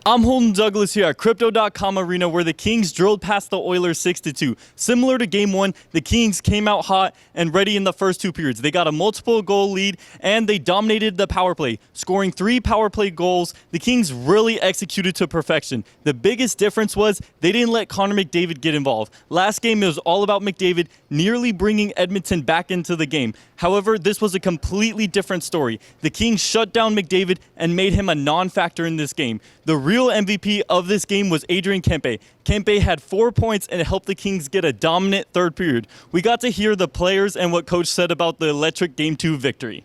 I'm Holden Douglas here at Crypto.com Arena, where the Kings drilled past the Oilers 6-2. Similar to Game 1, the Kings came out hot and ready in the first two periods. They got a multiple goal lead, and they dominated the power play, scoring 3 power play goals. The Kings really executed to perfection. The biggest difference was they didn't let Connor McDavid get involved. Last game, it was all about McDavid nearly bringing Edmonton back into the game. However, this was a completely different story. The Kings shut down McDavid and made him a non-factor in this game. The real MVP of this game was Adrian Kempe. Kempe had 4 points and it helped the Kings get a dominant third period. We got to hear the players and what Coach said about the electric Game 2 victory.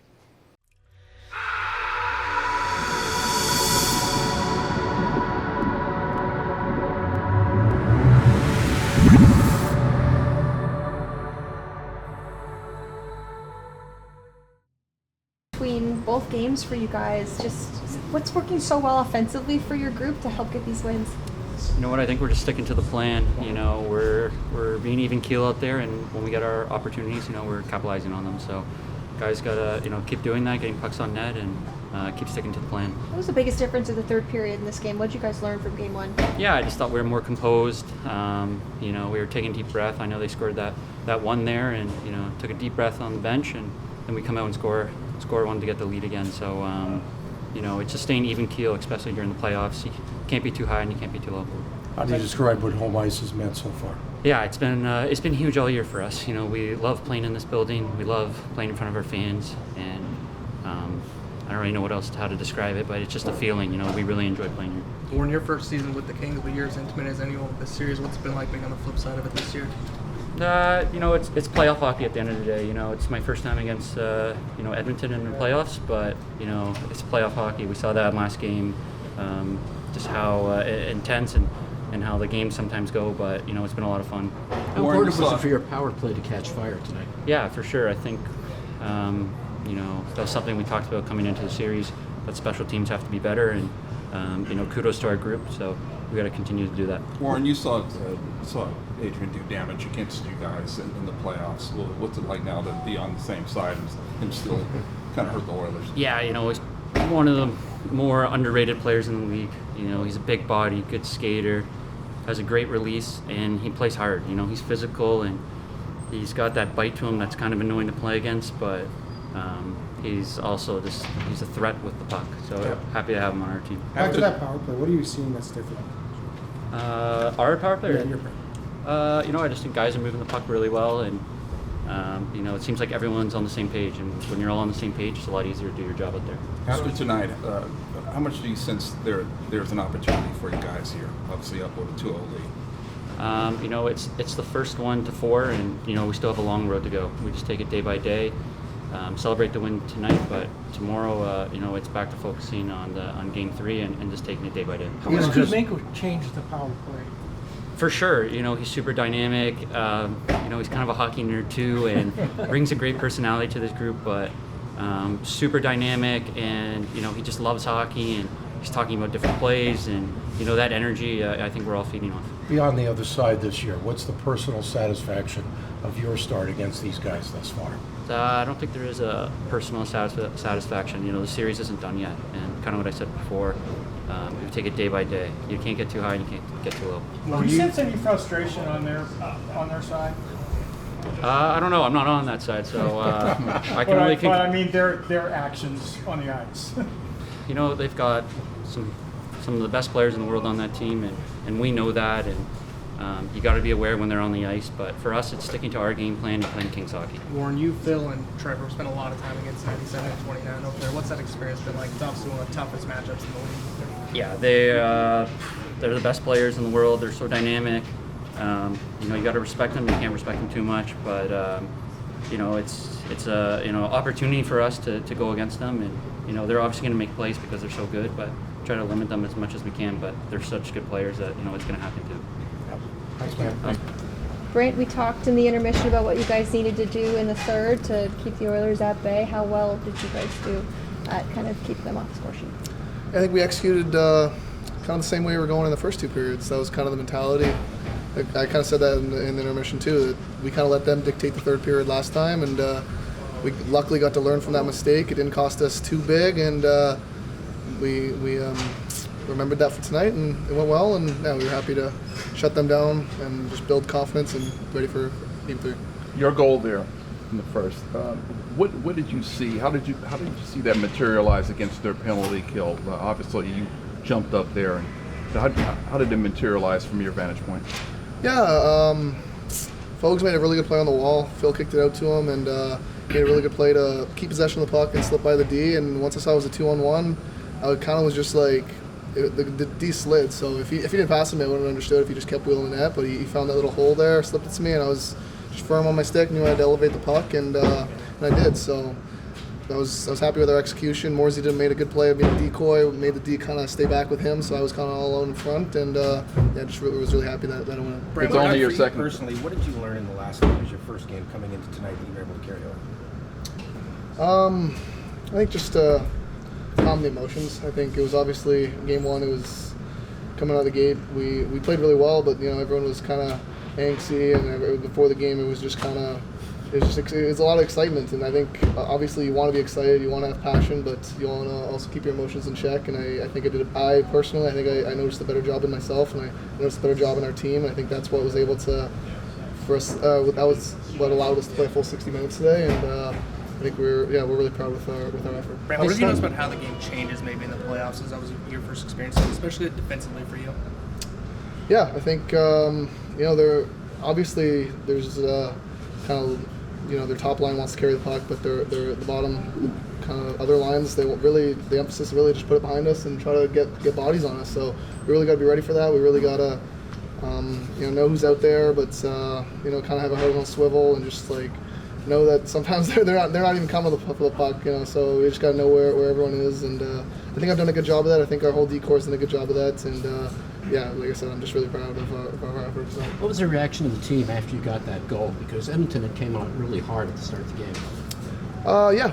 Between both games for you guys, just what's working so well offensively for your group to help get these wins? You know what, I think we're just sticking to the plan. You know, we're being even keel out there, and when we get our opportunities, you know, we're capitalizing on them. So guys gotta, you know, keep doing that, getting pucks on net, and keep sticking to the plan. What was the biggest difference in the third period in this game? What did you guys learn from Game 1? Yeah, I just thought we were more composed. You know, we were taking a deep breath. I know they scored that one there, and you know, took a deep breath on the bench, and then we come out and score one to get the lead again. So you know, it's just staying even keel, especially during the playoffs. You can't be too high and you can't be too low. How do you describe what home ice has meant so far? Yeah, it's been huge all year for us. You know, we love playing in this building. We love playing in front of our fans, and I don't really know how to describe it, but it's just a feeling. You know, we really enjoy playing here. Well, in your first season with the Kings, the year as intimate as anyone with this series, what's it been like being on the flip side of it this year? You know, it's playoff hockey at the end of the day. You know, it's my first time against you know, Edmonton in the playoffs, but you know, it's playoff hockey. We saw that last game, just how intense and how the games sometimes go. But you know, it's been a lot of fun. How important was it for your power play to catch fire tonight? Yeah, for sure. I think you know, that was something we talked about coming into the series. That special teams have to be better, and you know, kudos to our group. So we got to continue to do that. Warren, you saw Adrian do damage against you guys in the playoffs. What's it like now to be on the same side and still kind of hurt the Oilers? Yeah, you know, he's one of the more underrated players in the league. You know, he's a big body, good skater, has a great release, and he plays hard. You know, he's physical, and he's got that bite to him that's kind of annoying to play against, but he's also he's a threat with the puck. So happy to have him on our team. Back to that power play, what are you seeing that's different? Our power play? Yeah, your power. You know, I just think guys are moving the puck really well, and you know, it seems like everyone's on the same page, and when you're all on the same page, it's a lot easier to do your job out there. After tonight, how much do you sense there's an opportunity for you guys here? Obviously up with a 2-0 lead. You know, it's the first 1 to 4, and you know, we still have a long road to go. We just take it day by day. Celebrate the win tonight, but tomorrow, you know, it's back to focusing on Game 3 and just taking it day by day. How much could Kuzmenko change the power play? For sure, you know, he's super dynamic. You know, he's kind of a hockey nerd too, and brings a great personality to this group. But super dynamic, and you know, he just loves hockey, and he's talking about different plays, and you know, that energy. I think we're all feeding off. Beyond the other side this year, what's the personal satisfaction of your start against these guys thus far? I don't think there is a personal satisfaction. You know, the series isn't done yet, and kind of what I said before. We take it day by day. You can't get too high, and you can't get too low. Do you sense any frustration on their side? I don't know. I'm not on that side, so I can But I mean, their actions on the ice. You know, they've got some of the best players in the world on that team, and we know that, and you got to be aware when they're on the ice. But for us, it's sticking to our game plan and playing Kings hockey. Warren, you, Phil, and Trevor spent a lot of time against 97 and 29 over there. What's that experience been like? It's obviously one of the toughest matchups in the league. Yeah, they're the best players in the world. They're so dynamic. You know, you got to respect them. You can't respect them too much, but you know, it's a opportunity for us to go against them, and you know, they're obviously going to make plays because they're so good, but try to limit them as much as we can. But they're such good players that you know it's going to happen too. Thanks, man. Brent, we talked in the intermission about what you guys needed to do in the third to keep the Oilers at bay. How well did you guys do at kind of keeping them off the score sheet? I think we executed kind of the same way we were going in the first 2 periods. That was kind of the mentality. I kind of said that in the intermission too, that we kind of let them dictate the third period last time, and we luckily got to learn from that mistake. It didn't cost us too big, and we remembered that for tonight, and it went well. And yeah, we were happy to shut them down and just build confidence and ready for Game 3. Your goal there in the first. What did you see? How did you see that materialize against their penalty kill? Obviously, you jumped up there, and how did it materialize from your vantage point? Yeah, Fogues made a really good play on the wall. Phil kicked it out to him, and made a really good play to keep possession of the puck and slip by the D. And once I saw it was a 2-on-1, I kind of was just like, the D slid. So if he didn't pass him, I wouldn't have understood if he just kept wheeling the net. But he found that little hole there, slipped it to me, and I was just firm on my stick, knew I had to elevate the puck, and I did. So I was happy with our execution. Morsey made a good play, made a decoy, made the D kind of stay back with him, so I was kind of all alone in front, and just was really happy that I won. It's only your second. Personally, what did you learn in the last game as your first game coming into tonight that you were able to carry over? I think just calm the emotions. I think it was obviously Game 1. It was coming out of the gate. We played really well, but everyone was kind of angsty, and before the game, it was just kind of. It was a lot of excitement, and I think obviously you want to be excited, you want to have passion, but you want to also keep your emotions in check. And I think I personally, I noticed a better job in myself, and I noticed a better job in our team. And I think that's what was able to, for us, that was what allowed us to play a full 60 minutes today. And I think we're really proud with our effort. Brad, what have you noticed about how the game changes maybe in the playoffs, as that was your first experience, especially defensively for you? Yeah, I think there obviously there's kind of. Their top line wants to carry the puck, but the bottom kind of other lines, the emphasis really just put it behind us and try to get bodies on us. So we really got to be ready for that. We really got to know who's out there, but kind of have a head on a swivel and just like know that sometimes they're not even coming for the puck. So we just got to know where everyone is, and I think I've done a good job of that. I think our whole D corps done a good job of that, and like I said, I'm just really proud of our efforts. What was the reaction of the team after you got that goal? Because Edmonton had came out really hard at the start of the game.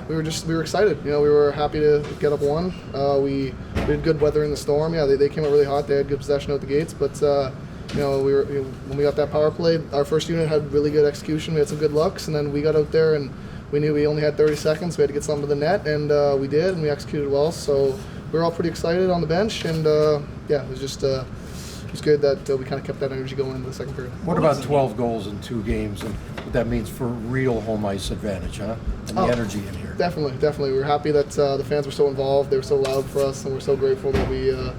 We were excited. We were happy to get up 1. We had good weather in the storm. Yeah, they came out really hot. They had good possession out the gates, but when we got that power play, our first unit had really good execution. We had some good looks, and then we got out there and we knew we only had 30 seconds. We had to get something to the net, and we did, and we executed well. So we were all pretty excited on the bench, and it was just. It was good that we kind of kept that energy going into the second period. What about 12 goals in 2 games and what that means for real home ice advantage, huh? And the energy in here. Definitely. We were happy that the fans were so involved. They were so loud for us, and we're so grateful that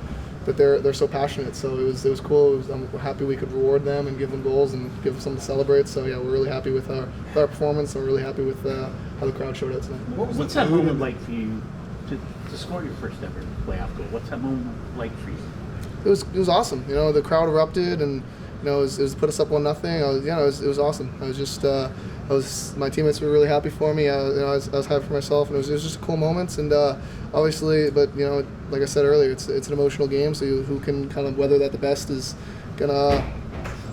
that they're so passionate. So it was cool. I'm happy we could reward them and give them goals and give them something to celebrate. So yeah, we're really happy with our performance, and we're really happy with how the crowd showed out tonight. What's that moment like for you to score your first ever playoff goal? What's that moment like for you? It was awesome. The crowd erupted, and it was put us up 1-0. It was awesome. I was just my teammates were really happy for me. I was happy for myself, and it was just a cool moment. And obviously, but like I said earlier, it's an emotional game. So who can kind of weather that the best is gonna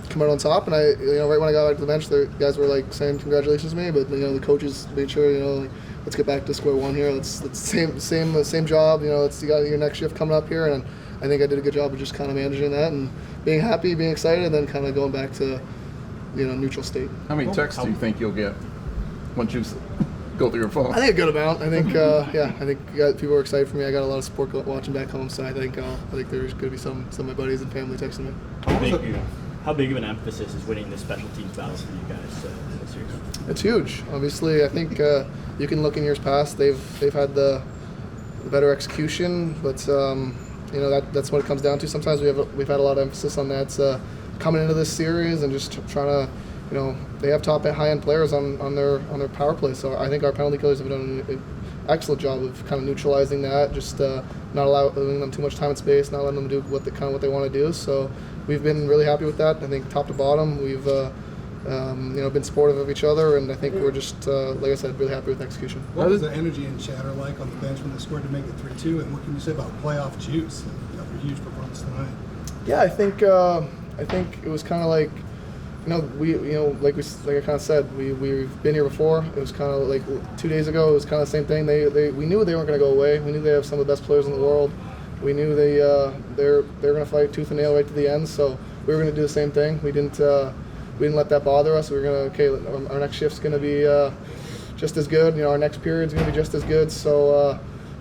come out on top. And right when I got back to the bench, the guys were like saying congratulations to me, but the coaches made sure let's get back to square one here. Let's same job. You got your next shift coming up here, and I think I did a good job of just kind of managing that and being happy, being excited, and then kind of going back to neutral state. How many texts do you think you'll get once you go through your phone? I think a good amount. I think people are excited for me. I got a lot of support watching back home, so I think there's going to be some of my buddies and family texting me. How big of an emphasis is winning the special teams battles for you guys this year? It's huge. Obviously, I think you can look in years past. They've had the better execution, but that's what it comes down to. Sometimes we've had a lot of emphasis on that coming into this series and just trying to, they have top and high end players on their power play. So I think our penalty killers have done an excellent job of kind of neutralizing that, just not allowing them too much time and space, not letting them do what they want to do. So we've been really happy with that. I think top to bottom, we've been supportive of each other, and I think we're just, like I said, really happy with execution. What was the energy and chatter like on the bench when they scored to make it 3-2, and what can you say about playoff juice? A huge performance tonight. Yeah, I think it was kind of like, like I kind of said, we've been here before. It was kind of like 2 days ago. It was kind of the same thing. We knew they weren't going to go away. We knew they have some of the best players in the world. We knew they're going to fight tooth and nail right to the end. So we were going to do the same thing. We didn't let that bother us. We were going to our next shift's going to be just as good. Our next period's going to be just as good. So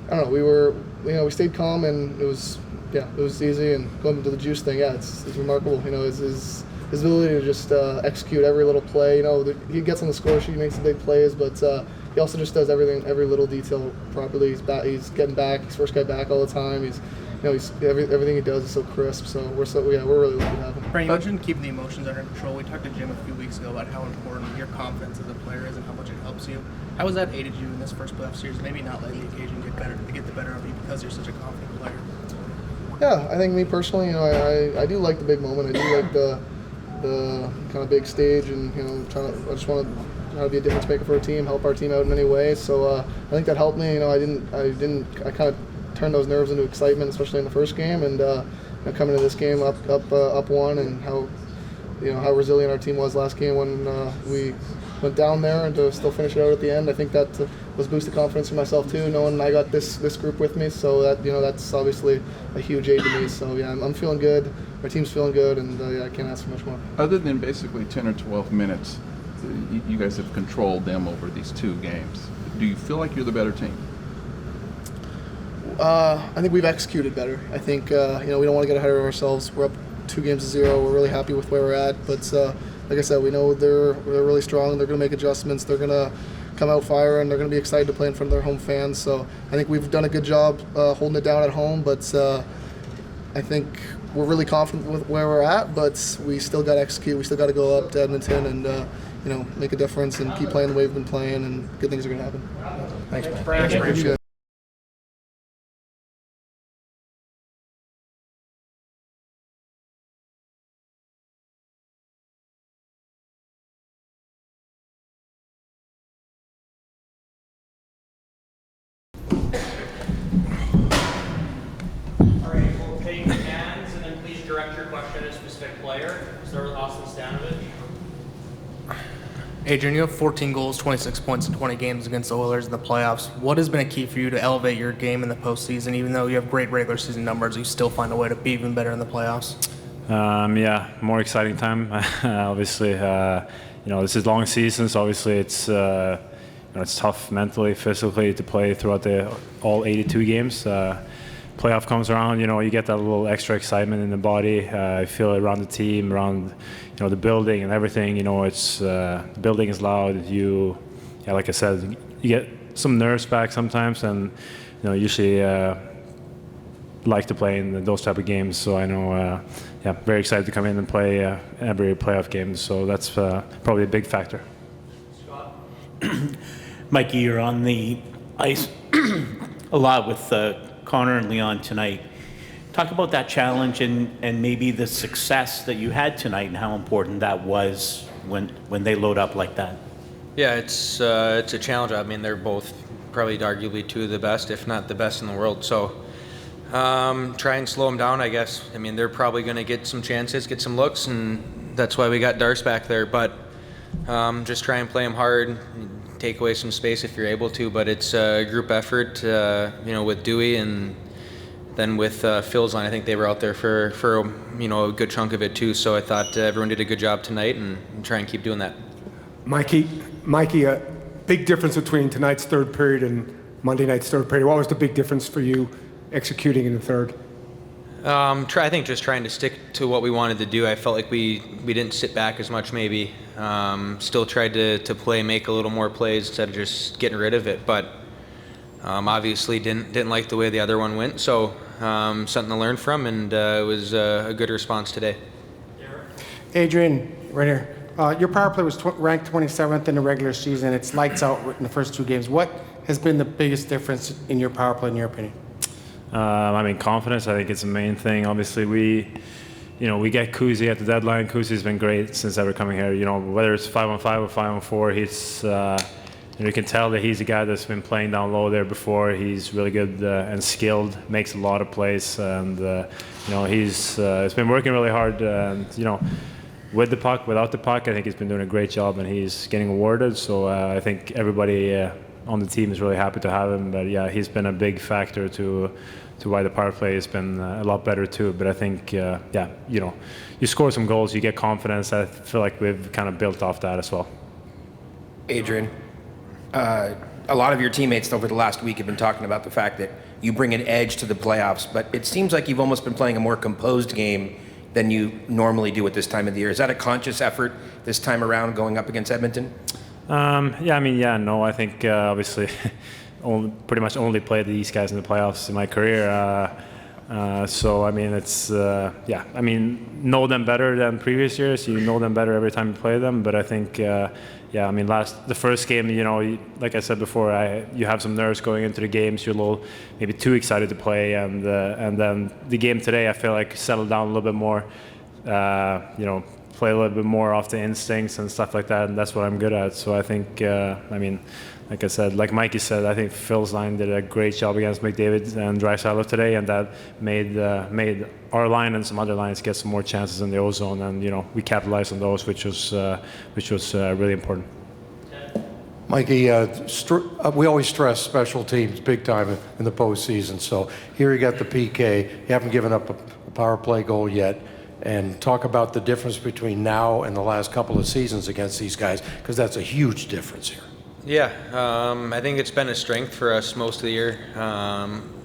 I don't know. We stayed calm, and it was yeah, it was easy. And going to the juice thing, yeah, it's remarkable. You know, his ability to just execute every little play. You know, he gets on the score sheet, he makes the big plays, but he also just does everything, every little detail properly. He's getting back. He's first guy back all the time. Everything he does is so crisp. So we're really lucky to have him. Brandon, you mentioned keeping the emotions under control. We talked to Jim a few weeks ago about how important your confidence as a player is and how much it helps you. How has that aided you in this first playoff series? Maybe not letting the occasion get the better of you because you're such a confident player. Yeah, I think me personally, you know, I do like the big moment. I do like the kind of big stage, and you know, I just want to try to be a difference maker for a team, help our team out in many ways. So I think that helped me. You know, I kind of turned those nerves into excitement, especially in the first game, and you know, coming to this game up one, and how resilient our team was last game when we went down there, and to still finish it out at the end. I think that was boosted confidence for myself too, knowing I got this group with me. So that, you know, that's obviously a huge aid to me. So yeah, I'm feeling good. Our team's feeling good, and yeah, I can't ask for much more. Other than basically 10 or 12 minutes, you guys have controlled them over these 2 games. Do you feel like you're the better team? I think we've executed better. I think you know, we don't want to get ahead of ourselves. We're up 2-0. We're really happy with where we're at. But like I said, we know they're really strong. They're going to make adjustments. They're going to come out firing. They're going to be excited to play in front of their home fans. So I think we've done a good job holding it down at home. But I think we're really confident with where we're at. But we still got to execute. We still got to go up to Edmonton and you know, make a difference and keep playing the way we've been playing. And good things are going to happen. Thanks, man. Thanks, man. Direct your question at a specific player. Start with Austin Stanovich. Adrian, you have 14 goals, 26 points in 20 games against the Oilers in the playoffs. What has been a key for you to elevate your game in the postseason? Even though you have great regular season numbers, you still find a way to be even better in the playoffs. Yeah, more exciting time. Obviously, you know, this is long season, so obviously it's you know, it's tough mentally, physically to play throughout all 82 games. Playoff comes around, you know, you get that little extra excitement in the body. I feel it around the team, around, you know, the building and everything. You know, it's the building is loud. Yeah, like I said, you get some nerves back sometimes, and you know, usually like to play in those type of games. So I know, yeah, very excited to come in and play every playoff game. So that's probably a big factor. Scott? Mikey, you're on the ice a lot with Connor and Leon tonight. Talk about that challenge and maybe the success that you had tonight and how important that was when they load up like that. Yeah, it's a challenge. I mean, they're both probably arguably 2 of the best, if not the best in the world. So try and slow them down, I guess. I mean, they're probably going to get some chances, get some looks, and that's why we got Darce back there. But just try and play them hard, take away some space if you're able to, but it's a group effort, you know, with Dewey and then with Phil's line. I think they were out there for you know, a good chunk of it too, so I thought everyone did a good job tonight and try and keep doing that. Mikey, a big difference between tonight's third period and Monday night's third period. What was the big difference for you executing in the third? I think just trying to stick to what we wanted to do. I felt like we didn't sit back as much maybe. Still tried to make a little more plays instead of just getting rid of it. But obviously didn't like the way the other one went. So something to learn from, and it was a good response today. Adrian, right here. Your power play was ranked 27th in the regular season. It's lights out in the first 2 games. What has been the biggest difference in your power play, in your opinion? I mean, confidence, I think it's the main thing. Obviously, we get Kuzi at the deadline. Kuzi's been great since ever coming here. You know, whether it's 5-on-5 or 5-on-4, he's, you can tell that he's a guy that's been playing down low there before. He's really good and skilled, makes a lot of plays, and you know, he's been working really hard. And you know, with the puck, without the puck, I think he's been doing a great job, and he's getting awarded. So I think everybody on the team is really happy to have him. But yeah, he's been a big factor to why the power play has been a lot better too. But I think, yeah, you know, you score some goals, you get confidence. I feel like we've kind of built off that as well. Adrian, a lot of your teammates over the last week have been talking about the fact that you bring an edge to the playoffs. But it seems like you've almost been playing a more composed game than you normally do at this time of the year. Is that a conscious effort this time around going up against Edmonton? No, I think obviously pretty much only played these guys in the playoffs in my career. It's know them better than previous years. You know them better every time you play them. But I think, the first game, like I said before, you have some nerves going into the games. You're a little maybe too excited to play, and then the game today, I feel like settled down a little bit more. Play a little bit more off the instincts and stuff like that, and that's what I'm good at. So I think, like I said, like Mikey said, I think Phil's line did a great job against McDavid and Draisaitl today, and that made our line and some other lines get some more chances in the O-zone, and we capitalized on those, which was really important. Mikey, we always stress special teams big time in the postseason. So here you got the PK. You haven't given up a power play goal yet. And talk about the difference between now and the last couple of seasons against these guys, because that's a huge difference here. Yeah, I think it's been a strength for us most of the year.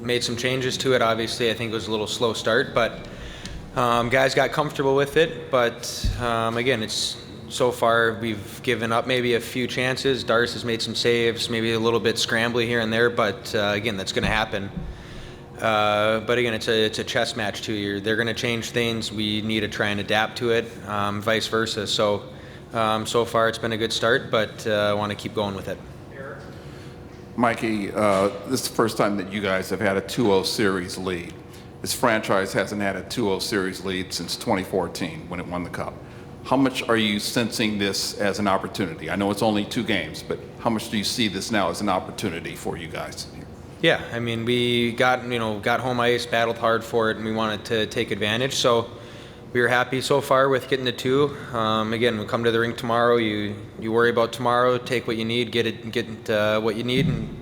Made some changes to it, obviously. I think it was a little slow start, but guys got comfortable with it. But again, so far we've given up maybe a few chances. Darce has made some saves, maybe a little bit scrambly here and there, but again, that's going to happen. But again, it's a chess match too. They're going to change things. We need to try and adapt to it, vice versa. So far it's been a good start, but I want to keep going with it. Mikey, this is the first time that you guys have had a 2-0 series lead. This franchise hasn't had a 2-0 series lead since 2014 when it won the Cup. How much are you sensing this as an opportunity? I know it's only 2 games, but how much do you see this now as an opportunity for you guys? Yeah, I mean, we got home ice, battled hard for it, and we wanted to take advantage. So we were happy so far with getting the 2. Again, we'll come to the rink tomorrow. You worry about tomorrow, take what you need, get what you need, and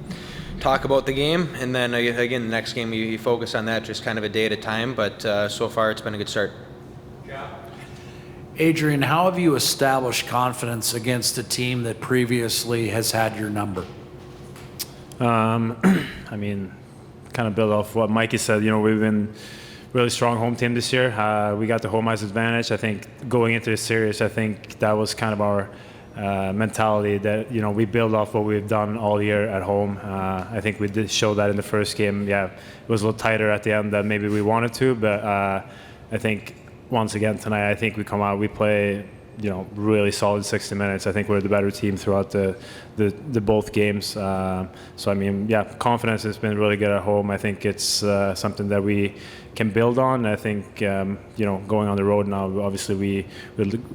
talk about the game. And then again, the next game you focus on that, just kind of a day at a time. But so far, it's been a good start. Adrian, how have you established confidence against a team that previously has had your number? Kind of build off what Mikey said. We've been really strong home team this year. We got the home ice advantage. I think going into this series, I think that was kind of our mentality that we build off what we've done all year at home. I think we did show that in the first game. Yeah, it was a little tighter at the end than maybe we wanted to, but I think once again tonight, I think we come out, we play really solid 60 minutes. I think we're the better team throughout the both games. Confidence has been really good at home. I think it's something that we can build on. I think going on the road now, obviously we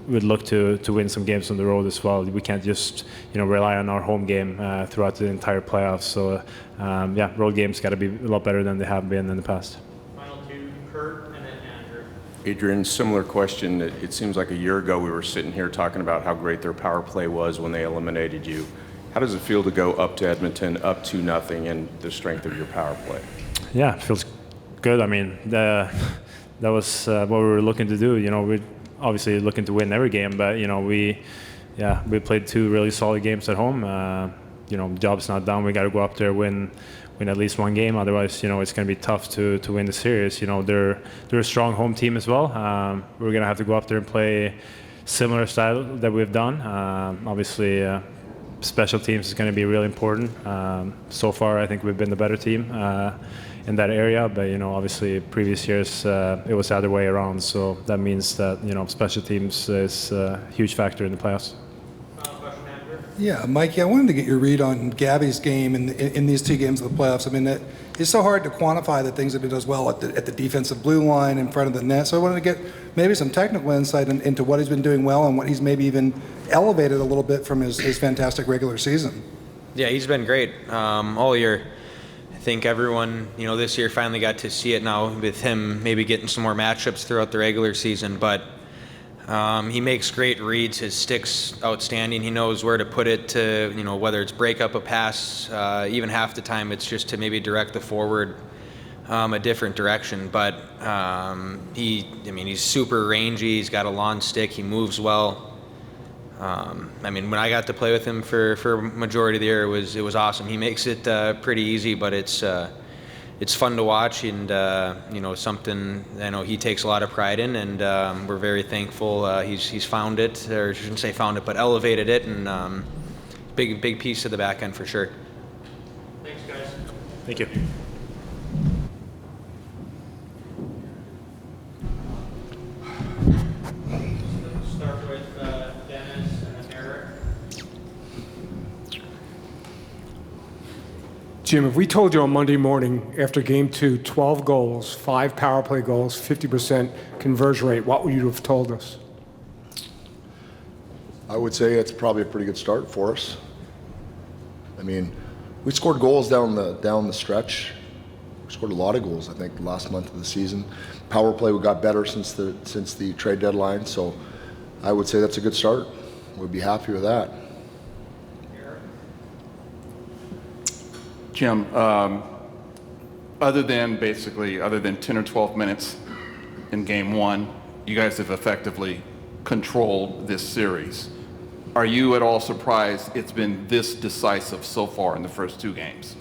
would look to win some games on the road as well. We can't just rely on our home game throughout the entire playoffs. So road games got to be a lot better than they have been in the past. Final 2, Kurt and then Andrew. Adrian, similar question. It seems like a year ago we were sitting here talking about how great their power play was when they eliminated you. How does it feel to go up to Edmonton, up 2-0, and the strength of your power play? Yeah, it feels good. I mean, that was what we were looking to do. We're obviously looking to win every game, but we played 2 really solid games at home. Job's not done. We got to go up there, win at least 1 game. Otherwise, it's going to be tough to win the series. They're a strong home team as well. We're going to have to go up there and play similar style that we've done. Obviously, special teams is going to be really important. So far, I think we've been the better team in that area, but obviously previous years it was the other way around. So that means that special teams is a huge factor in the playoffs. Yeah, Mikey, I wanted to get your read on Gabby's game in these 2 games of the playoffs. I mean, it's so hard to quantify the things that he does well at the defensive blue line in front of the net. So I wanted to get maybe some technical insight into what he's been doing well and what he's maybe even elevated a little bit from his fantastic regular season. Yeah, he's been great all year. I think everyone, this year finally got to see it now with him maybe getting some more matchups throughout the regular season, but he makes great reads. His stick's outstanding. He knows where to put it to, whether it's break up a pass, even half the time it's just to maybe direct the forward a different direction. But he's super rangy. He's got a long stick. He moves well. When I got to play with him for majority of the year, it was awesome. He makes it pretty easy, but it's it's fun to watch, and something I know he takes a lot of pride in, and we're very thankful he's found it, or I shouldn't say found it, but elevated it, and big piece of the back end for sure. Thanks, guys. Thank you. Start with Dennis and then Eric. Jim, if we told you on Monday morning after game 2, 12 goals, 5 power play goals, 50% conversion rate, what would you have told us? I would say it's probably a pretty good start for us. I mean, we scored goals down the stretch. We scored a lot of goals, I think, the last month of the season. Power play we got better since the trade deadline, so I would say that's a good start. We'd be happy with that. Jim, other than 10 or 12 minutes in game 1, you guys have effectively controlled this series. Are you at all surprised it's been this decisive so far in the first 2 games?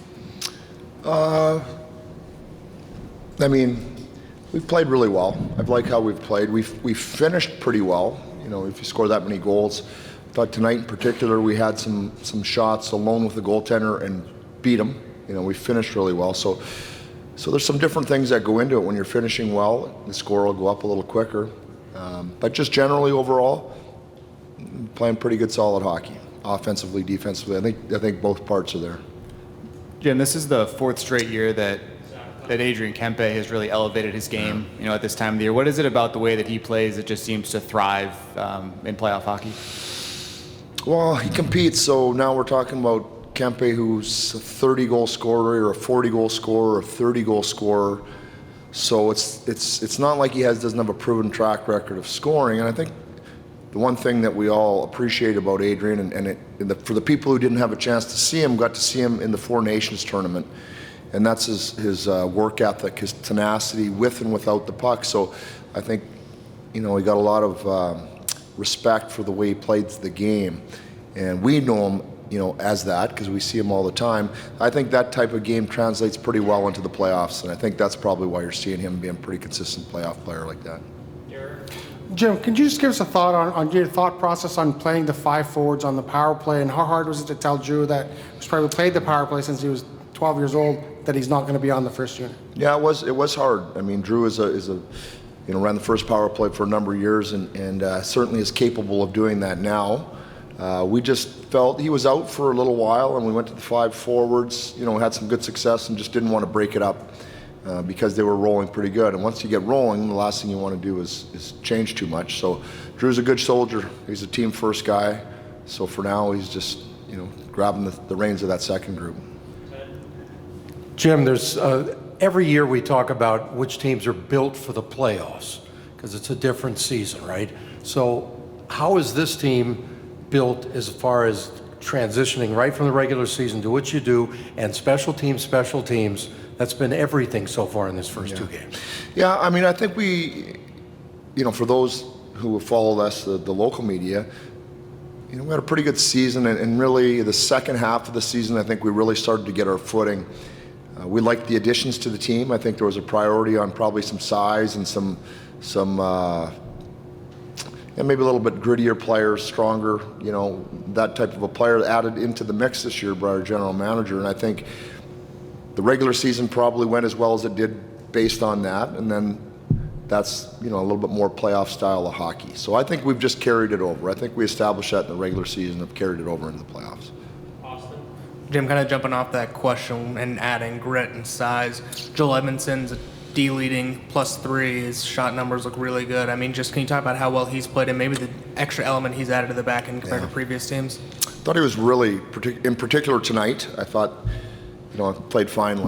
I mean, we've played really well. I've liked how we've played. We've finished pretty well. You know, if you score that many goals. I thought tonight in particular we had some shots alone with the goaltender and beat him. You know, we finished really well. So there's some different things that go into it. When you're finishing well, the score will go up a little quicker. But just generally overall, playing pretty good solid hockey, offensively, defensively. I think both parts are there. Jim, this is the 4th straight year that Adrian Kempe has really elevated his game, you know, at this time of the year. What is it about the way that he plays that just seems to thrive in playoff hockey? Well, he competes, so now we're talking about Kempe, who's a 30-goal scorer or a 40-goal scorer or a 30-goal scorer. So it's not like he doesn't have a proven track record of scoring. And I think the one thing that we all appreciate about Adrian, for the people who didn't have a chance to see him, got to see him in the Four Nations tournament. And that's his work ethic, his tenacity with and without the puck. So I think, you know, he got a lot of respect for the way he played the game. And we know him, you know, as that, because we see him all the time. I think that type of game translates pretty well into the playoffs, and I think that's probably why you're seeing him being a pretty consistent playoff player like that. Jim, can you just give us a thought on your thought process on playing the 5 forwards on the power play, and how hard was it to tell Drew that he's probably played the power play since he was 12 years old that he's not going to be on the first unit? Yeah, it was hard. I mean, Drew is a ran the first power play for a number of years, and certainly is capable of doing that now. We just felt he was out for a little while, and we went to the 5 forwards, you know, had some good success and just didn't want to break it up because they were rolling pretty good. And once you get rolling, the last thing you want to do is change too much. So Drew's a good soldier. He's a team first guy. So for now, he's just, you know, grabbing the reins of that second group. Jim, there's every year we talk about which teams are built for the playoffs because it's a different season, right? So how is this team built as far as transitioning right from the regular season to what you do, and special teams, that's been everything so far in this first 2 games. Yeah, I mean, I think we, you know, for those who have followed us, the local media, you know, we had a pretty good season, and really the second half of the season, I think we really started to get our footing. We liked the additions to the team. I think there was a priority on probably some size and some and maybe a little bit grittier players, stronger, you know, that type of a player added into the mix this year by our general manager. And I think the regular season probably went as well as it did based on that. And then that's, you know, a little bit more playoff style of hockey. So I think we've just carried it over. I think we established that in the regular season and have carried it over into the playoffs. Jim, kind of jumping off that question and adding grit and size, Joel Edmondson's D-leading +3. His shot numbers look really good. I mean, just can you talk about how well he's played and maybe the extra element he's added to the back end compared to previous teams? I thought he was really, in particular tonight, I thought, you know, I played fine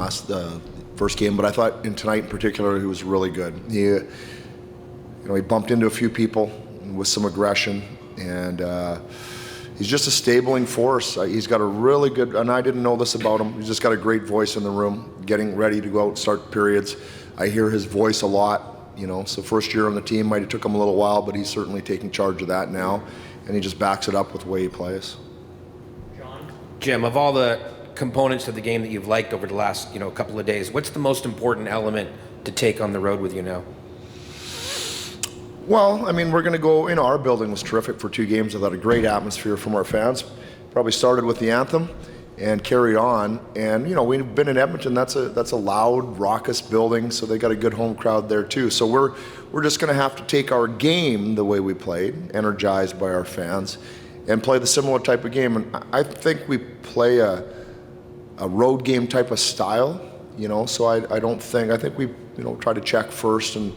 first game, but I thought tonight in particular he was really good. He bumped into a few people with some aggression, and he's just a stabling force. He's got a really good, and I didn't know this about him, he's just got a great voice in the room, getting ready to go out and start periods. I hear his voice a lot, you know, so first year on the team might have took him a little while, but he's certainly taking charge of that now, and he just backs it up with the way he plays. Jim, of all the components of the game that you've liked over the last, couple of days. What's the most important element to take on the road with you now? Well, I mean, we're going to go, our building was terrific for 2 games. I thought a great atmosphere from our fans. Probably started with the anthem and carried on. And, we've been in Edmonton. That's a loud, raucous building, so they got a good home crowd there too. So we're just going to have to take our game the way we played, energized by our fans, and play the similar type of game. And I think we play a road game type of style, so I think we, try to check first and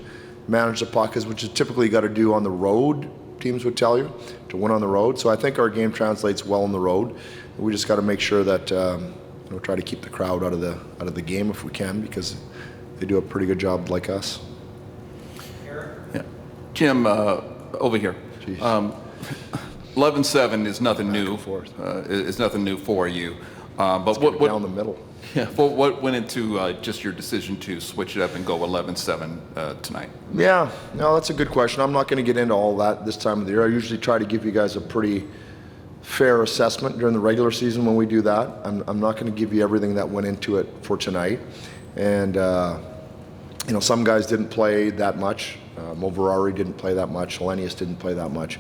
manage the puck, which is typically you got to do on the road, teams would tell you, to win on the road. So I think our game translates well on the road. We just got to make sure that try to keep the crowd out of the game if we can, because they do a pretty good job like us. Yeah. Jim, over here. 11-7 is nothing new. Is nothing new for you. But what down the middle? Yeah. What went into just your decision to switch it up and go 11-7 tonight? Yeah. No, that's a good question. I'm not going to get into all that this time of the year. I usually try to give you guys a pretty fair assessment during the regular season when we do that. I'm not going to give you everything that went into it for tonight. And some guys didn't play that much. Moverari didn't play that much. Hellenius didn't play that much.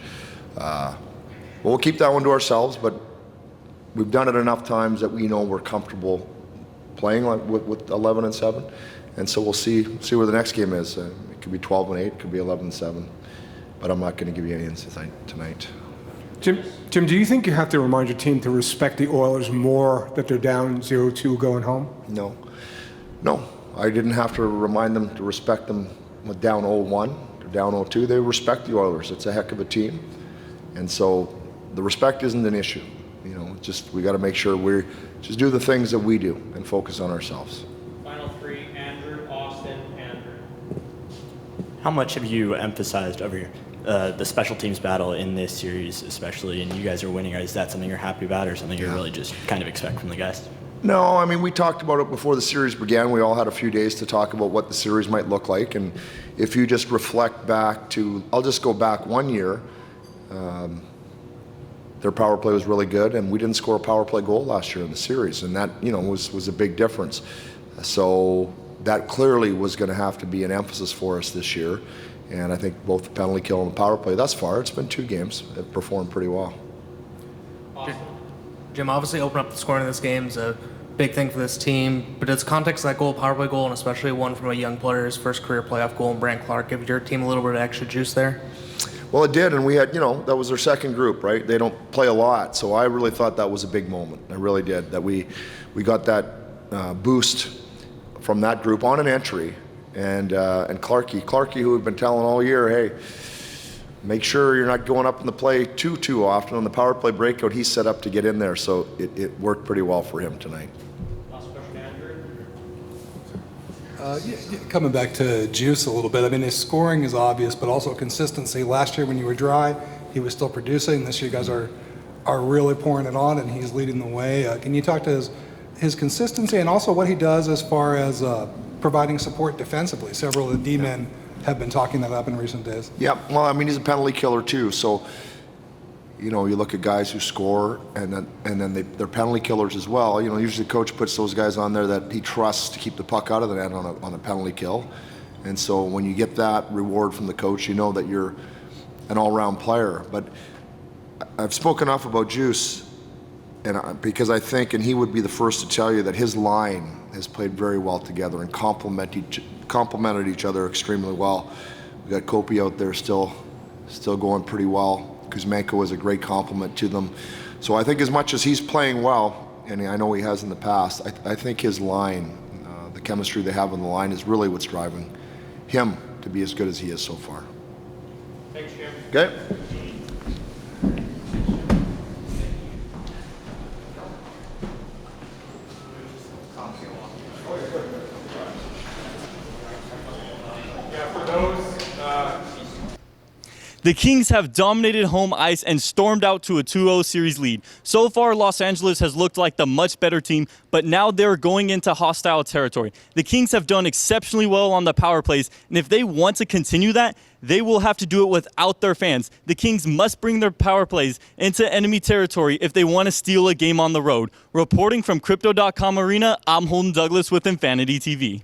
We'll keep that one to ourselves, but we've done it enough times that we know we're comfortable playing like with 11-7, and so we'll see where the next game is. It could be 12-8, it could be 11-7, but I'm not going to give you any insight tonight. Jim, do you think you have to remind your team to respect the Oilers more that they're down 0-2 going home? No, I didn't have to remind them to respect them with down 0-1 or down 0-2. They respect the Oilers. It's a heck of a team, and so the respect isn't an issue. Just we got to make sure we just do the things that we do and focus on ourselves. Final 3, Andrew, Austin, Andrew. How much have you emphasized over the special teams battle in this series, especially, and you guys are winning? Is that something you're happy about, or something you really just kind of expect from the guys? No, I mean, we talked about it before the series began. We all had a few days to talk about what the series might look like, and if you just reflect back to, I'll just go back 1 year. Their power play was really good, and we didn't score a power play goal last year in the series, and that was a big difference. So that clearly was going to have to be an emphasis for us this year, and I think both the penalty kill and the power play thus far, it's been 2 games, have performed pretty well. Jim, obviously open up the scoring in this game is a big thing for this team, but does context of that goal, power play goal, and especially one from a young player, his first career playoff goal, and Brant Clark, give your team a little bit of extra juice there? Well, it did, and we had, that was their second group, right? They don't play a lot, so I really thought that was a big moment. I really did, that we got that boost from that group on an entry, and Clarkie, who we've been telling all year, hey, make sure you're not going up in the play too often. On the power play breakout, he's set up to get in there, so it worked pretty well for him tonight. Coming back to Juice a little bit, I mean, his scoring is obvious, but also consistency. Last year when you were dry, he was still producing. This year you guys are really pouring it on, and he's leading the way. Can you talk to his consistency and also what he does as far as providing support defensively? Several of the D-men have been talking that up in recent days. Yeah, well, I mean, he's a penalty killer too, so you look at guys who score, and then they're penalty killers as well. Usually the coach puts those guys on there that he trusts to keep the puck out of the net on a penalty kill. And so when you get that reward from the coach, you know that you're an all-round player. But I've spoken enough about Juice, because I think, and he would be the first to tell you, that his line has played very well together and complemented each other extremely well. We got Kopi out there still going pretty well. Kuzmenko was a great compliment to them. So I think as much as he's playing well, and I know he has in the past, I think his line, the chemistry they have on the line, is really what's driving him to be as good as he is so far. Thanks, Jim. Okay. The Kings have dominated home ice and stormed out to a 2-0 series lead. So far, Los Angeles has looked like the much better team, but now they're going into hostile territory. The Kings have done exceptionally well on the power plays, and if they want to continue that, they will have to do it without their fans. The Kings must bring their power plays into enemy territory if they want to steal a game on the road. Reporting from Crypto.com Arena, I'm Holden Douglas with Infanity TV.